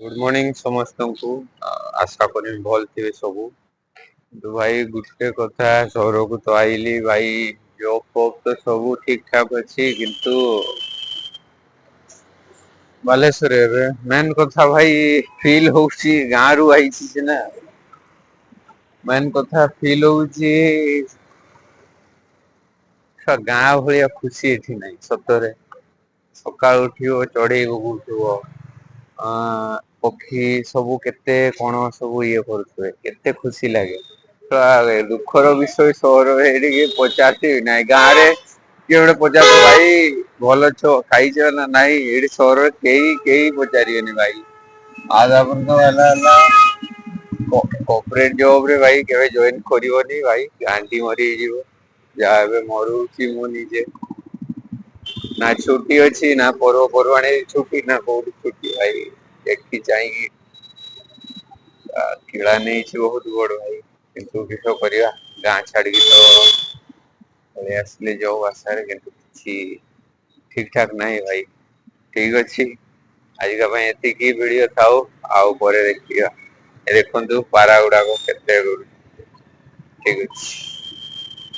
Good morning समस्त को आशा करी भल थे सब। तो भाई गुटे कथा सहर को तो आईली भाई। जॉब फॉब तो सब ठीक ठाक अच्छी किंतु बालेश्वर मेन कथा भाई फील होउची गाँ रु आई सिना। मेन कथा फील होउची गाँ भाया खुशी एठी नहीं सतरे। सकाळ उठियो चढ़ई उठियो पक्षी सबू केते कौन सब ये करुवे केते खुशी लगे। दुखर विषय सहर पचार ना गाँव रे किए गोटे पचार भाई भल अछ खाई ना नाई ये सहर कई पचारे भाई। आधापुर तो कॉर्पोरेट जॉब रे भाई केवे जॉइन करिवनी भाई गांडी मरी जीवो जहाँ मरुची मु निजे ना छुट्टी अच्छी ना पर्वपर्वाणी छुट्टी ना कौटी छुट्टी भाई देखी चाहिए किला नहीं बहुत बड़ भाई किंतु किस करवा गाँ छाड़ी तो पलि आसिले जो आशा कि ठीक ठाक नहीं भाई। ठीक अच्छी आज ये वीडियो थाऊ आउ पर देखिए देखु पारा गुड़ाक केते ठीक अच्छे।